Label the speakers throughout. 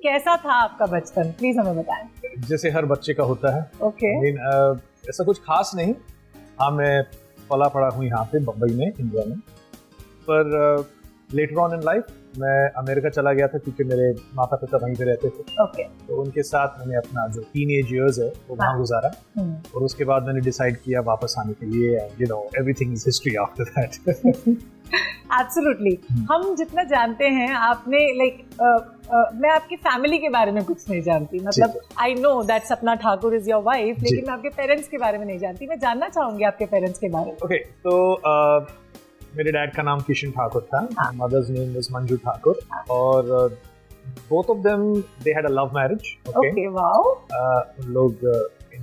Speaker 1: कैसा था आपका बचपन, प्लीज हमें बताएं।
Speaker 2: जैसे हर बच्चे का होता है।
Speaker 1: ओके।
Speaker 2: ऐसा कुछ खास नहीं। हाँ, मैं पला पड़ा हूँ यहाँ पे बम्बई में, इंडिया में, पर लेटर ऑन इन लाइफ मैं अमेरिका चला गया था क्योंकि मेरे माता पिता वहीं पे रहते थे।
Speaker 1: ओके।
Speaker 2: तो उनके साथ मैंने अपना जो टीनेज इयर्स है वो वहाँ गुजारा, और उसके बाद मैंने डिसाइड किया वापस आने के लिए, you know everything is history after that.
Speaker 1: Absolutely. हम जितना जानते हैं आपने मैं आपकी फैमिली के बारे में कुछ नहीं जानती, मतलब आई नो दैट सपना ठाकुर इज योर वाइफ, लेकिन मैं आपके पेरेंट्स के बारे में नहीं जानती। मैं जानना चाहूंगी आपके पेरेंट्स के बारे में।
Speaker 2: ओके, तो मेरे डैड का नाम किशन ठाकुर था, mother's name was Manju Thakur, और both of them they had a love marriage.
Speaker 1: Okay, wow.
Speaker 2: उन लोग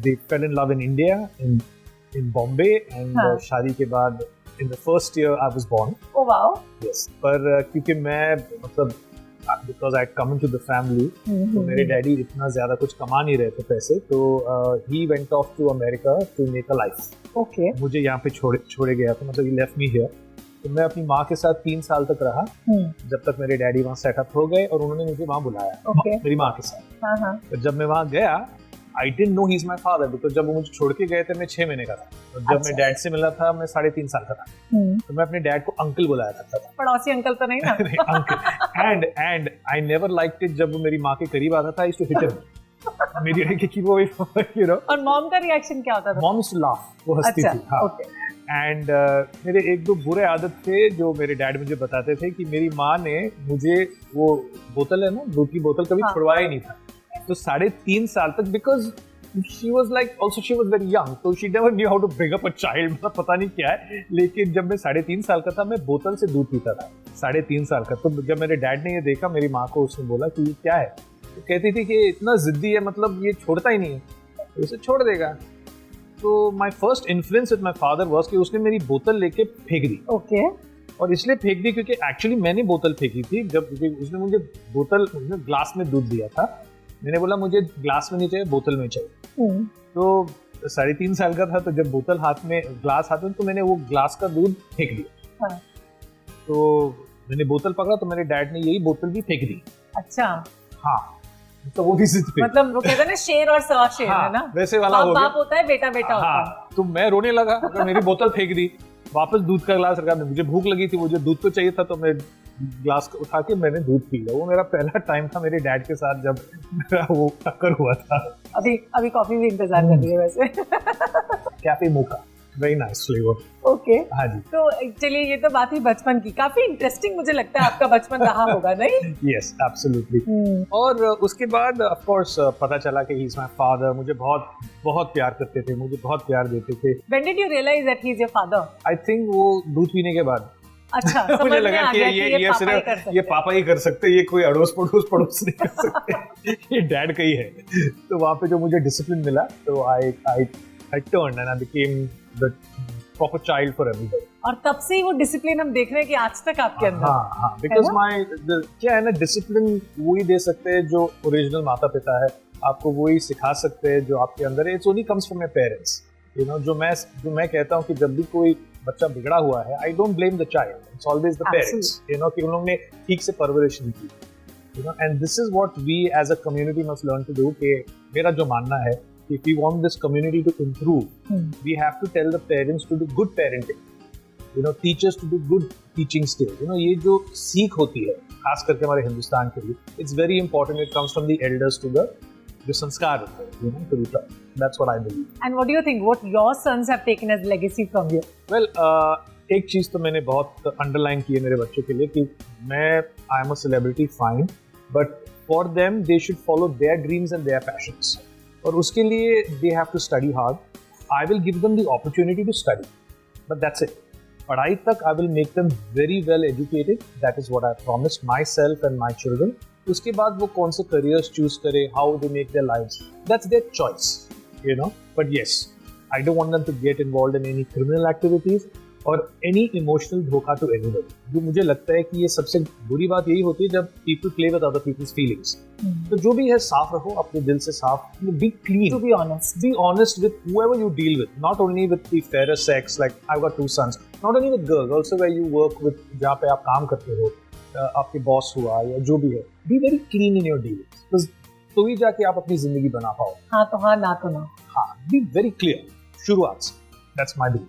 Speaker 2: they fell in love in India, in Bombay, and शादी के बाद in the first year I was born.
Speaker 1: Oh wow.
Speaker 2: Yes. पर क्योंकि मैं मतलब because I come into the family, तो मेरे डैडी इतना ज़्यादा कुछ कमा नहीं रहे थे पैसे, तो he went off to America to make a life.
Speaker 1: Okay.
Speaker 2: मुझे यहाँ पे छोड़े गया था, मतलब he left me here. तो मैं अपनी माँ के साथ 3 साल तक रहा, जब तक मेरे डैडी वहाँ सेटअप हो गए और उन्होंने मुझे वहाँ बुलाया, मेरी माँ के साथ। तो जब मैं वहाँ गया, I didn't know he's my father, because जब वो मुझे छोड़ के गए थे मैं 6 महीने का था, और जब मैं डैड से मिला था मैं 3.5 साल का था। तो मैं अपने डैड को अंकल बुलाया करता था।
Speaker 1: पड़ोसी अंकल तो नहीं ना?
Speaker 2: नहीं, uncle. And I never liked it जब वो मेरी माँ के करीब आता था, I used to hit him. मेरी रही कि वो you know।
Speaker 1: और मॉम का रिएक्शन क्या होता था?
Speaker 2: Mom used to laugh, वो हंसती थी। हाँ। एंड मेरे 1-2 बुरे आदत थे जो मेरे डैड मुझे बताते थे, कि मेरी माँ ने मुझे वो बोतल है ना, दूध की बोतल, कभी छुड़वाया ही नहीं था। तो 3.5 साल तक, because she was very young, so she never knew how to bring up a child, मतलब पता नहीं क्या है। लेकिन जब मैं 3.5 साल का था, मैं बोतल से दूध पीता था, 3.5 साल का। तो जब मेरे डैड ने ये देखा, मेरी माँ को उसने बोला कि ये क्या है, तो कहती थी कि इतना जिद्दी है, मतलब ये छोड़ता ही नहीं है, तो इसे छोड़ देगा। तो my first influence with my father was कि उसने मेरी बोतल लेके फेंक दी।
Speaker 1: ओके।
Speaker 2: और इसलिए फेंक दी क्योंकि एक्चुअली मैंने बोतल फेंकी थी, जब उसने मुझे उसने ग्लास में दूध दिया था। मैंने बोला मुझे ग्लास में नहीं चाहिए, बोतल में चाहिए। तो 3.5 साल का था, तो जब बोतल ग्लास हाथ में, तो मैंने वो ग्लास का दूध फेंक दिया। तो मैंने बोतल पकड़ा, तो मेरे डैड ने यही बोतल भी फेंक दी।
Speaker 1: अच्छा।
Speaker 2: हाँ, तो वो भी जिद पे।
Speaker 1: मतलब वो कहते हैं ना, शेर और सवा शेर। हाँ, है ना,
Speaker 2: वैसे वाला हो गया।
Speaker 1: बाप होता है, बेटा बेटा होता है।
Speaker 2: तो मैं रोने लगा, मेरी बोतल फेंक दी, वापस दूध का ग्लास रखा। मुझे भूख लगी थी, मुझे दूध तो चाहिए था, तो मैं ग्लास उठा के मैंने दूध पी लिया। वो मेरा पहला टाइम था मेरे डैड के साथ जब मेरा वो टक्कर हुआ था।
Speaker 1: अभी कॉफी भी इंतजार कर रही है वैसे।
Speaker 2: कैफे मोका, वेरी नाइस फ्लेवर।
Speaker 1: ओके।
Speaker 2: हाँ जी।
Speaker 1: तो चलिए, ये तो बात ही बचपन की, काफी इंटरेस्टिंग मुझे लगता है आपका बचपन रहा होगा, नहीं?
Speaker 2: Yes, absolutely. और उसके बाद ऑफ कोर्स पता चला कि ही इज माय फादर। मुझे बहुत बहुत प्यार करते थे, मुझे बहुत प्यार देते थे।
Speaker 1: When did you realize that he is your father?
Speaker 2: I think वो दूध पीने के बाद।
Speaker 1: अच्छा,
Speaker 2: मुझे लगा कि ये सिर्फ ये पापा ही कर सकते, ये कोई अड़ोस पड़ोस नहीं कर सकते, ये डैड का ही है। तो वहाँ पे जो मुझे डिसिप्लिन मिला, तो I turned and I became the proper child for everybody.
Speaker 1: और तब से ही वो डिसिप्लिन हम देख रहे हैं कि आज तक आपके अंदर।
Speaker 2: हाँ, बिकॉज क्या है ना, डिसिप्लिन वही दे सकते हैं जो ओरिजिनल माता पिता है, आपको वही सिखा सकते हैं जो आपके अंदर है। It's only comes from your parents, you no. जो मैं कहता हूँ कि जब भी कोई बच्चा बिगड़ा हुआ है, I don't blame the child, it's always the parents, you know, कि उन लोगों ने ठीक से परवरिश नहीं की, you know. And this is what we as a community must learn to do. कि मेरा जो मानना है, if we want this community to improve, we have to tell the parents to do good parenting, you know, teachers to do good teaching skills, you know। ये जो सीख होती है खास करके हमारे हिंदुस्तान के लिए, it's very important, it comes from the elders to the जो संस्कार होते हैं, you know, to be taught. That's what I believe.
Speaker 1: And what do you think, what your sons have taken as legacy from you?
Speaker 2: Well, एक चीज तो मैंने बहुत underline की है मेरे बच्चों के लिए, कि मैं I am a celebrity, fine, but for them they should follow their dreams and their passions. और उसके लिए they have to study hard. I will give them the opportunity to study, but that's it. पढ़ाई तक I will make them very well educated. That is what I promised myself and my children. उसके बाद वो कौन से careers choose करे, how they make their lives, that's their choice, you know. But yes, I don't want them to get involved in any criminal activities और any emotional धोखा to anybody. जो मुझे लगता है कि ये सबसे बुरी बात यही होती है जब people play with other people's feelings. तो जो भी है साफ रखो, अपने दिल से साफ, be clean,
Speaker 1: to be honest
Speaker 2: with whoever you deal with, not only with the fairer sex, like I've got 2 sons, not only with girls, also where you work with, जहाँ पे आप काम करते हो, आपके बॉस हुआ या जो भी है, be very clean in your dealings, तो ही जाके आप अपनी जिंदगी बना पाओ।
Speaker 1: हाँ तो हाँ, ना तो ना।
Speaker 2: हाँ, बी वेरी क्लियर शुरुआत से, दैट्स माय बिलीफ।